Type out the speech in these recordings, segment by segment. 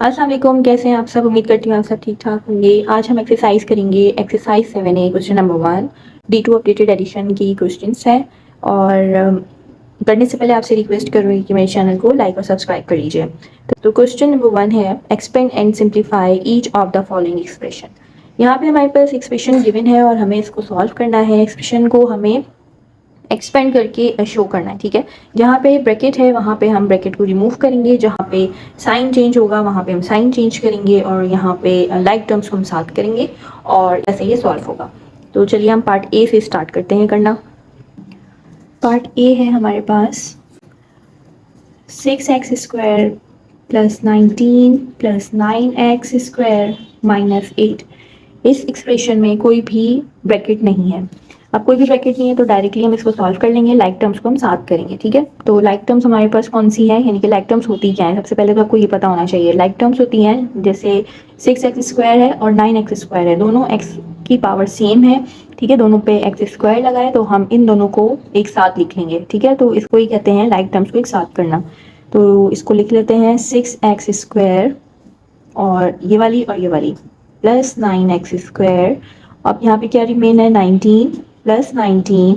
अस्सलाम वालेकुम, कैसे हैं आप सब। उम्मीद करती हूँ आप सब ठीक ठाक होंगे। आज हम एक्सरसाइज करेंगे। Exercise 7A question number 1 D2 updated addition की क्वेश्चंस हैं। और करने से पहले आपसे रिक्वेस्ट करूँगी कि मेरे चैनल को लाइक और सब्सक्राइब कर लीजिए। तो क्वेश्चन नंबर 1 है, expand and simplify each of the following expression. यहाँ पे हमारे पास एक्सप्रेशन गिवन है और हमें इसको सॉल्व करना है। एक्सप्रेशन को हमें एक्सपेंड करके शो करना है, ठीक है। जहाँ पे ब्रैकेट है वहाँ पे हम ब्रैकेट को रिमूव करेंगे, जहाँ पे साइन चेंज होगा वहाँ पे हम साइन चेंज करेंगे और यहाँ पे लाइक टर्म्स को हम साथ करेंगे और ऐसे ये सॉल्व होगा। तो चलिए हम पार्ट ए से स्टार्ट करते हैं करना। पार्ट ए है हमारे पास 6x² plus 19 plus 9x² minus 8। इस एक्सप्रेशन में कोई भी ब्रैकेट नहीं है। अब कोई भी ब्रैकेट नहीं है तो डायरेक्टली हम इसको सॉल्व कर लेंगे, लाइक टर्म्स को हम साथ करेंगे, ठीक है। तो लाइक टर्म्स हमारे पास कौन सी है, यानी कि लाइक टर्म्स होती क्या है, सबसे पहले तो आपको ये पता होना चाहिए। लाइक टर्म्स होती हैं जैसे 6x² है और 9x² है, दोनों x की पावर सेम है, ठीक है। दोनों पे x² लगाए तो हम इन दोनों को एक साथ लिख लेंगे, ठीक है। तो इसको ही कहते हैं लाइक टर्म्स को एक साथ करना। तो इसको लिख लेते हैं 6x² और ये वाली प्लस 9x²। अब यहाँ पे क्या रिमेन है, 19 प्लस 19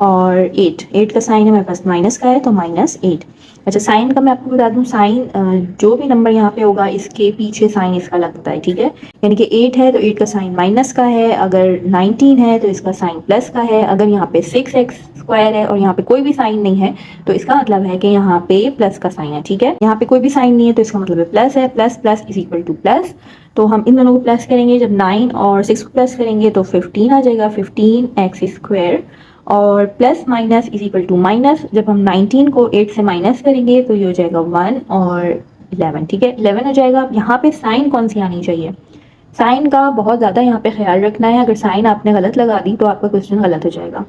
और 8 का साइन है मेरे पास माइनस का है तो -8। अच्छा, साइन का मैं आपको बता दूं, साइन जो भी नंबर यहाँ पे होगा इसके पीछे साइन इसका लगता है, ठीक है। यानी कि 8 है तो 8 का साइन माइनस का है, अगर 19 है तो इसका साइन प्लस का है, अगर यहाँ पे 6x² है और यहाँ पे कोई भी साइन नहीं है तो इसका मतलब है कि यहाँ पे प्लस का साइन है, ठीक है। यहाँ पे कोई भी साइन नहीं है तो इसका मतलब है प्लस है, plus plus is equal to plus. तो हम इन दोनों को प्लस करेंगे, जब 9 और 6 को प्लस करेंगे तो 15 आ जाएगा, 15x²। और plus minus is equal to minus, जब हम 19 को 8 से माइनस करेंगे तो ये हो जाएगा 1 और 11, ठीक है, 11 हो जाएगा। अब यहाँ पे साइन कौन सी आनी चाहिए, साइन का बहुत ज़्यादा यहाँ पे ख्याल रखना है। अगर साइन आपने गलत लगा दी तो आपका क्वेश्चन गलत हो जाएगा।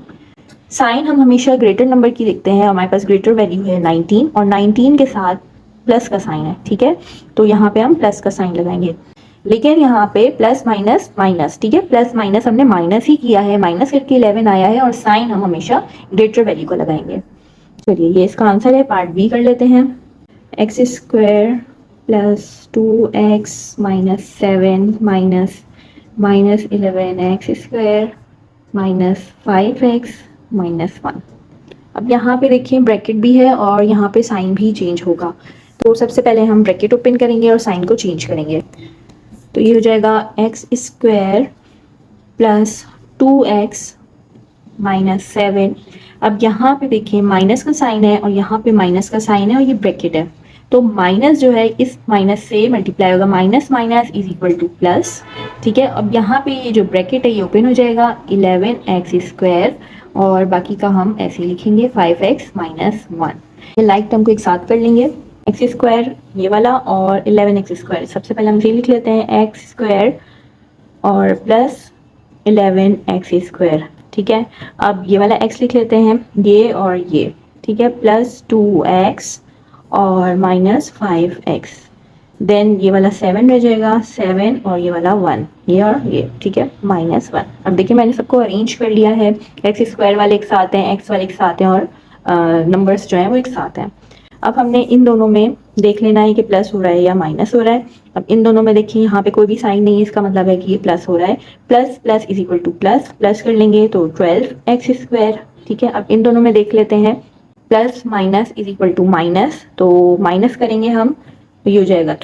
साइन हम हमेशा ग्रेटर नंबर की लिखते हैं, हमारे पास ग्रेटर वैल्यू है 19 और 19 के साथ प्लस का साइन है, ठीक है। तो यहाँ पे हम प्लस का साइन लगाएंगे, लेकिन यहाँ पे प्लस माइनस माइनस, ठीक है, प्लस माइनस हमने माइनस ही किया है, माइनस करके 11 आया है और साइन हम हमेशा ग्रेटर वैल्यू को लगाएंगे। चलिए ये इसका आंसर है। पार्ट बी कर लेते हैं। x² plus 2x minus 7 minus -11x² minus 5x minus 1। अब यहाँ पे देखिए ब्रैकेट भी है और यहाँ पे साइन भी चेंज होगा। तो सबसे पहले हम ब्रैकेट ओपन करेंगे और साइन को चेंज करेंगे। तो ये हो जाएगा x² प्लस 2x माइनस 7। अब यहाँ पे देखिए माइनस का साइन है और यहाँ पे माइनस का साइन है और ये ब्रैकेट है, तो माइनस जो है इस माइनस से मल्टीप्लाई होगा, minus minus is equal to plus, ठीक है। अब यहाँ पे ये जो ब्रैकेट है ये ओपन हो जाएगा, 11x² और बाकी का हम ऐसे लिखेंगे 5x माइनस 1। ये लाइक टर्म को एक साथ कर लेंगे, x² ये वाला और 11x²। सबसे पहले हम ये लिख लेते हैं x² और प्लस 11x², ठीक है। अब ये वाला x लिख लेते हैं, ये और ये, ठीक है, प्लस 2x और माइनस 5x। देन ये वाला 7 रह जाएगा, 7 और ये वाला 1, ये और ये, ठीक है, -1। अब देखिए मैंने सबको अरेंज कर लिया है, x² वाले एक साथ हैं, x वाले एक साथ हैं और नंबर्स जो हैं वो एक साथ हैं। अब हमने इन दोनों में देख लेना है कि प्लस हो रहा है या माइनस हो रहा है। अब इन दोनों में देखिए यहाँ पे कोई भी साइन नहीं है, इसका मतलब है कि ये प्लस हो रहा है। Plus plus is equal to plus, plus कर लेंगे तो 12x², ठीक है। अब इन दोनों में देख लेते हैं, plus minus is equal to minus, तो माइनस करेंगे हम तो ये हो जाएगा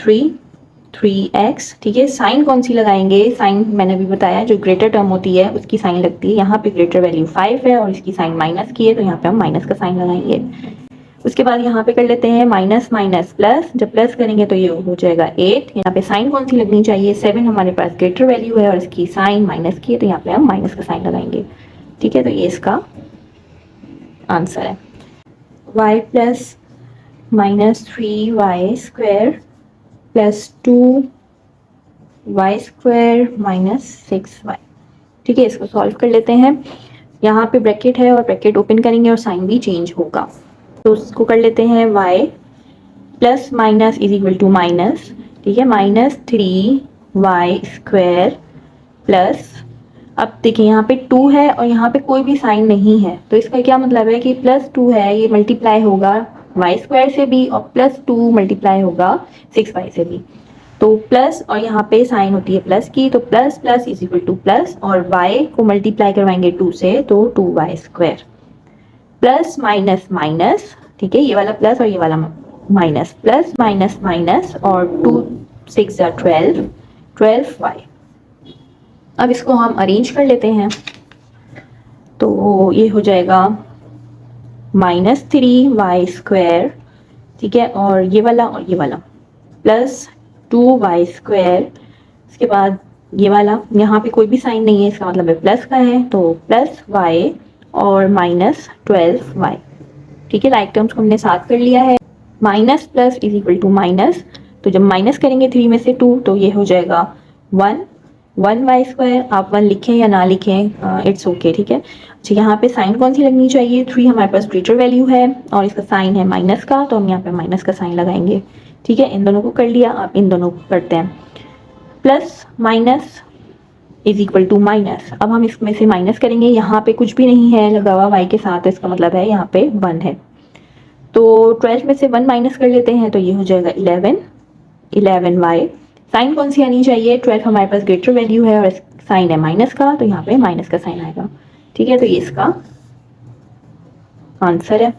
3x, ठीक है। साइन कौन सी लगाएंगे, साइन मैंने अभी बताया जो ग्रेटर टर्म होती है उसकी साइन लगती है। यहाँ पे ग्रेटर वैल्यू 5 है और इसकी साइन माइनस की है तो यहाँ पे हम माइनस का साइन लगाएंगे। उसके बाद यहाँ पे कर लेते हैं माइनस माइनस प्लस, जब प्लस करेंगे तो ये हो जाएगा 8। यहाँ पे साइन कौन सी लगनी चाहिए, 7 हमारे पास ग्रेटर वैल्यू है और इसकी साइन माइनस की है तो यहाँ पे हम माइनस का साइन लगाएंगे, ठीक है। तो ये इसका आंसर है। y plus -3y² plus 2y² minus 6y, ठीक है। इसको सॉल्व कर लेते हैं। यहाँ पे ब्रैकेट है और ब्रैकेट ओपन करेंगे और साइन भी चेंज होगा। तो उसको कर लेते हैं y plus minus is equal to minus, ठीक है, -3y² प्लस, अब देखिए यहाँ पे 2 है और यहाँ पे कोई भी साइन नहीं है तो इसका क्या मतलब है कि +2 है, ये मल्टीप्लाई होगा y² से भी और +2 मल्टीप्लाई होगा 6y से भी। तो प्लस और यहाँ पे साइन होती है प्लस की, तो plus plus is equal to plus और y को मल्टीप्लाई करवाएंगे 2 से तो 2y square plus minus minus, ठीक है, ये वाला प्लस और ये वाला माइनस, प्लस माइनस माइनस और 2 6 12 12y। अब इसको हम अरेंज कर लेते हैं, तो ये हो जाएगा -3y स्क्वायर, ठीक है, और ये वाला प्लस 2y स्क्वायर, इसके बाद ये वाला, यहाँ पे कोई भी साइन नहीं है, इसका मतलब है प्लस का है, तो प्लस y और -12y, ठीक है। लाइक टर्म्स को हमने साथ कर लिया है। Minus plus is equal to minus, तो जब माइनस करेंगे 3 में से 2 तो ये हो जाएगा 1 स्क्वायर। आप 1 लिखें या ना लिखें, इट्स ओके, ठीक है। अच्छा, यहाँ पे साइन कौन सी लगनी चाहिए, 3 हमारे पास ग्रेटर वैल्यू है और इसका साइन है माइनस का, तो हम यहाँ पे माइनस का साइन लगाएंगे, ठीक है। इन दोनों को कर लिया, आप इन दोनों को करते हैं। Plus minus is equal to minus, अब हम इसमें से माइनस करेंगे, यहाँ पे कुछ भी नहीं है लगा हुआ y के साथ, इसका मतलब है यहाँ पे 1 है, तो 12 में से 1 माइनस कर लेते हैं, तो ये हो जाएगा 11y। साइन कौन सी आनी चाहिए, 12 हमारे पास ग्रेटर वैल्यू है और साइन है माइनस का, तो यहाँ पे माइनस का साइन आएगा, ठीक है। तो ये इसका आंसर है।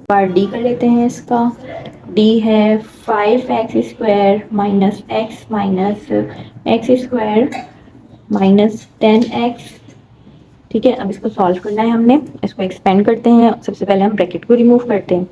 पार्ट डी कर लेते हैं इसका। डी है 5x square minus x square minus 10x, ठीक है। अब इसको सॉल्व करना है हमने, इसको एक्सपेंड करते हैं। सबसे पहले हम ब्रैकेट को रिमूव करते हैं,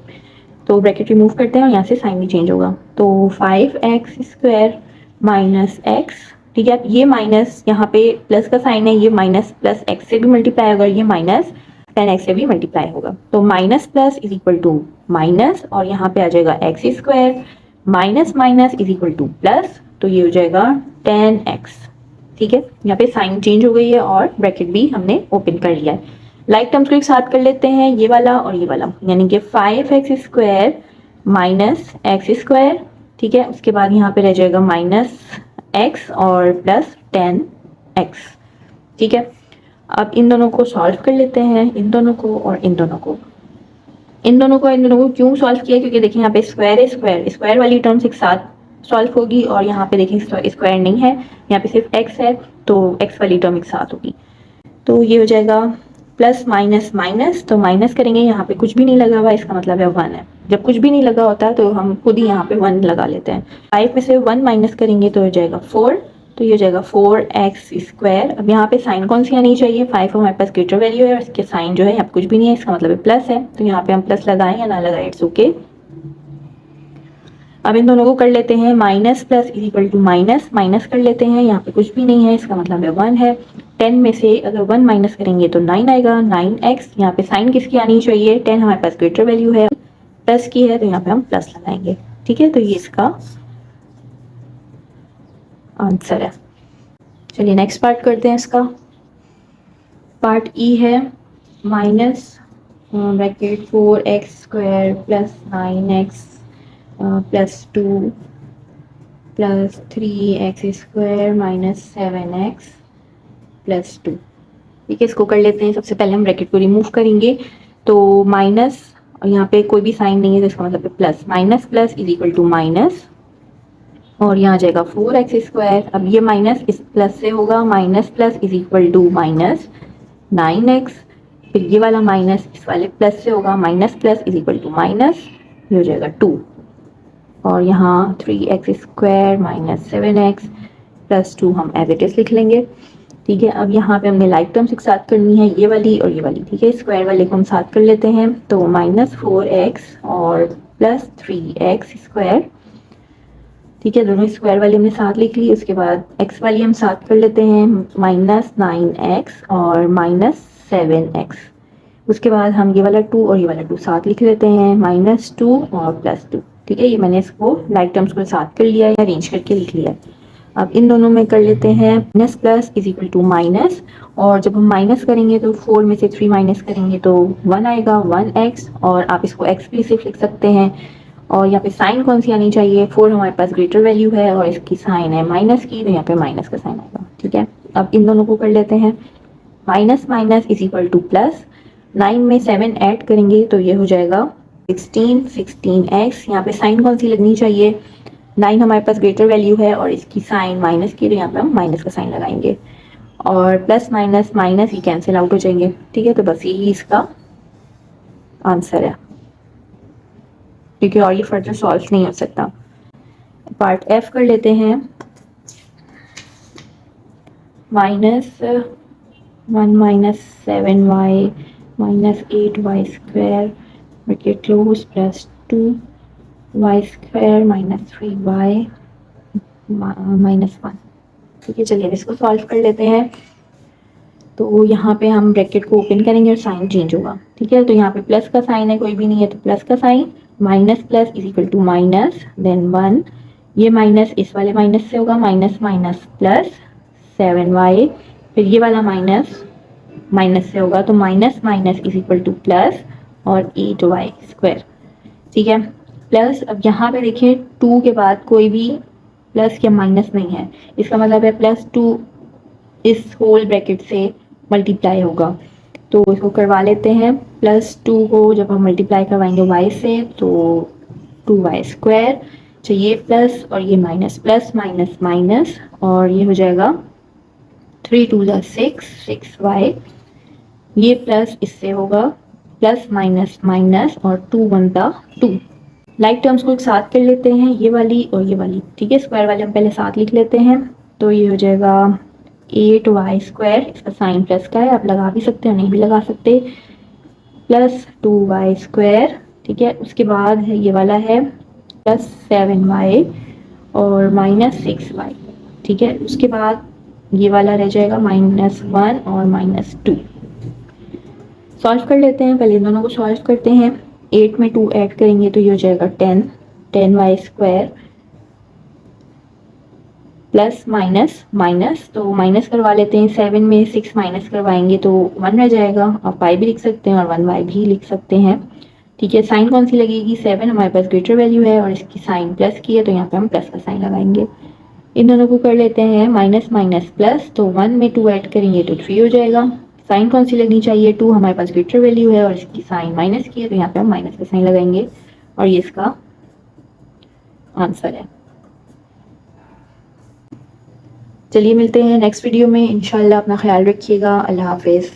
तो ब्रैकेट रिमूव करते हैं और यहाँ से साइन भी चेंज होगा, तो 5x स्क्वायर माइनस एक्स, ठीक है। ये माइनस यहाँ पे प्लस का साइन है, ये माइनस प्लस एक्स से भी मल्टीप्लाई होगा, ये माइनस 10x से भी मल्टीप्लाई होगा, तो minus plus is equal to minus और यहाँ पे आ जाएगा x square minus minus is equal to plus, तो ये हो जाएगा 10x, ठीक है। यहाँ पे साइन चेंज हो गई है और ब्रैकेट भी हमने ओपन कर लिया है। लाइक टर्म्स को एक साथ कर लेते हैं, ये वाला और ये वाला, यानी कि 5x square minus x square, ठीक है। उसके बाद यहाँ पे रह जाएगा माइनस एक्स और प्लस 10x, ठीक है। अब इन दोनों को सॉल्व कर लेते हैं, इन दोनों को और इन दोनों को क्यों सॉल्व किया, क्योंकि देखिए यहाँ पे स्क्वायर है, स्क्वायर वाली टर्म्स एक साथ सॉल्व होगी और यहाँ पे देखिए स्क्वायर नहीं है, यहाँ पे सिर्फ x है, तो x वाली टर्म एक साथ होगी, तो ये हो जाएगा प्लस माइनस माइनस, तो माइनस करेंगे, यहाँ पे कुछ भी नहीं लगा हुआ, इसका मतलब है 1 है। जब कुछ भी नहीं लगा होता तो हम खुद ही यहाँ पे 1 लगा लेते हैं। 5 में से 1 माइनस करेंगे तो हो जाएगा 4, तो ये हो जाएगा 4x स्क्वायर। अब यहाँ पे साइन कौन सी आनी चाहिए, 5 हमारे पास ग्रेटर वैल्यू है और इसके साइन जो है यहाँ पे कुछ भी नहीं है, इसका मतलब है प्लस है, तो यहाँ पे हम प्लस लगाएं या ना लगाएं, इट्स ओके। अब इन दोनों को कर लेते हैं, minus plus is equal to minus, minus कर लेते हैं, यहाँ पे कुछ भी नहीं है, इसका मतलब है 1 है। 10 में से अगर 1 माइनस करेंगे तो 9 आएगा, 9x। यहाँ पे साइन किसकी आनी चाहिए, 10 हमारे पास ग्रेटर वैल्यू है, प्लस की है, तो यहाँ पे हम प्लस लगाएंगे, ठीक है। तो ये इसका आंसर है। चलिए नेक्स्ट पार्ट करते हैं इसका। पार्ट ई है minus bracket 4x square plus 9x plus 2 plus 3x square minus 7x plus 2, ठीक है। इसको कर लेते हैं। सबसे पहले हम ब्रैकेट को रिमूव करेंगे, तो माइनस और यहाँ पे कोई भी साइन नहीं है, तो इसका मतलब है plus, minus plus is equal to minus और यहाँ आ जाएगा 4x स्क्वायर। अब ये माइनस इस प्लस से होगा, minus plus is equal to minus 9x, फिर ये वाला माइनस इस वाले प्लस से होगा, minus plus is equal to minus, ये हो जाएगा 2 और यहाँ 3x square minus 7x plus 2 हम एज इट इज लिख लेंगे, ठीक है। अब यहाँ पे हमने लाइक टर्म्स एक साथ करनी है, ये वाली और ये वाली, ठीक है। स्क्वायर वाले को हम साथ कर लेते हैं, तो माइनस 4x और प्लस 3x स्क्वायर, ठीक है। दोनों स्क्वायर वाले हमने साथ लिख ली। उसके बाद x वाली हम साथ कर लेते हैं, माइनस 9x और माइनस 7x। उसके बाद हम ये वाला 2 और ये वाला 2 साथ लिख लेते हैं, माइनस 2 और प्लस 2, ठीक है। ये मैंने इसको लाइक टर्म्स को साथ कर लिया है, अरेंज करके लिख लिया है। अब इन दोनों में कर लेते हैं, minus plus is equal to minus, और जब हम माइनस करेंगे तो 4 में से 3 माइनस करेंगे तो 1 आएगा, 1x, और आप इसको x भी सिर्फ लिख सकते हैं। और यहाँ पे साइन कौन सी आनी चाहिए, 4 हमारे पास ग्रेटर वैल्यू है और इसकी साइन है माइनस की, तो यहाँ पे माइनस का साइन आएगा, ठीक है। अब इन दोनों को कर लेते हैं, minus minus is equal to plus, 9 में 7 ऐड करेंगे तो ये हो जाएगा 16x, यहाँ पे साइन कौन सी लगनी चाहिए, 9 हमारे पास ग्रेटर वैल्यू है और इसकी साइन माइनस की, तो यहाँ पे हम माइनस का साइन लगाएंगे और प्लस माइनस माइनस ही कैंसिल आउट हो जाएंगे। ठीक है, तो बस यही इसका आंसर है, क्योंकि और ये फर्दर सॉल्व नहीं हो सकता। पार्ट एफ कर लेते हैं। -1 minus 7y minus 8y square bracket close plus 2y square minus 3y minus 1। ठीक है, चलिए इसको सॉल्व कर लेते हैं। तो यहाँ पे हम ब्रैकेट को ओपन करेंगे और साइन चेंज होगा। ठीक है, तो यहाँ पे प्लस का साइन है, कोई भी नहीं है तो प्लस का sign, minus plus is equal to minus then 1, ये माइनस इस वाले माइनस से होगा, माइनस माइनस प्लस 7y, फिर ये वाला माइनस माइनस से होगा तो minus minus is equal to plus और 8y स्क्वायर। ठीक है, प्लस अब यहाँ पे देखिए 2 के बाद कोई भी प्लस या माइनस नहीं है, इसका मतलब है +2 इस होल ब्रैकेट से मल्टीप्लाई होगा। तो इसको करवा लेते हैं, +2 को जब हम मल्टीप्लाई करवाएंगे y से तो 2y स्क्वायर, चाहिए प्लस और ये माइनस, प्लस माइनस माइनस और ये हो जाएगा 3 2 6 6y, ये प्लस इससे होगा प्लस माइनस माइनस और 2 1 2। लाइक टर्म्स को एक साथ कर लेते हैं, ये वाली और ये वाली। ठीक है, स्क्वायर वाले हम पहले साथ लिख लेते हैं, तो ये हो जाएगा 8y स्क्वायर, इसका साइन प्लस का है, आप लगा भी सकते हो नहीं भी लगा सकते, प्लस 2y स्क्वायर। ठीक है, उसके बाद है ये वाला है प्लस 7y और माइनस 6y। ठीक है, उसके बाद ये वाला रह जाएगा -1 और -2। सॉल्व कर लेते हैं, पहले इन दोनों को सॉल्व करते हैं। 8 में 2 ऐड करेंगे तो ये हो जाएगा 10y square plus minus minus, तो माइनस करवा लेते हैं, 7 में 6 माइनस करवाएंगे तो 1 रह जाएगा, आप y भी लिख सकते हैं और 1y भी लिख सकते हैं। ठीक है, साइन कौन सी लगेगी, 7 हमारे पास ग्रेटर वैल्यू है और इसकी साइन प्लस की है तो यहाँ पे हम प्लस का साइन लगाएंगे। इन दोनों को कर लेते हैं माइनस माइनस प्लस, तो 1 में 2 ऐड करेंगे तो 3 हो जाएगा। साइन कौन सी लगनी चाहिए, 2 हमारे पास ग्रेटर वैल्यू है और इसकी साइन माइनस की है तो यहाँ पे हम माइनस का साइन लगाएंगे और ये इसका आंसर है। चलिए मिलते हैं नेक्स्ट वीडियो में, इंशाल्लाह अपना ख्याल रखिएगा, अल्लाह हाफिज़।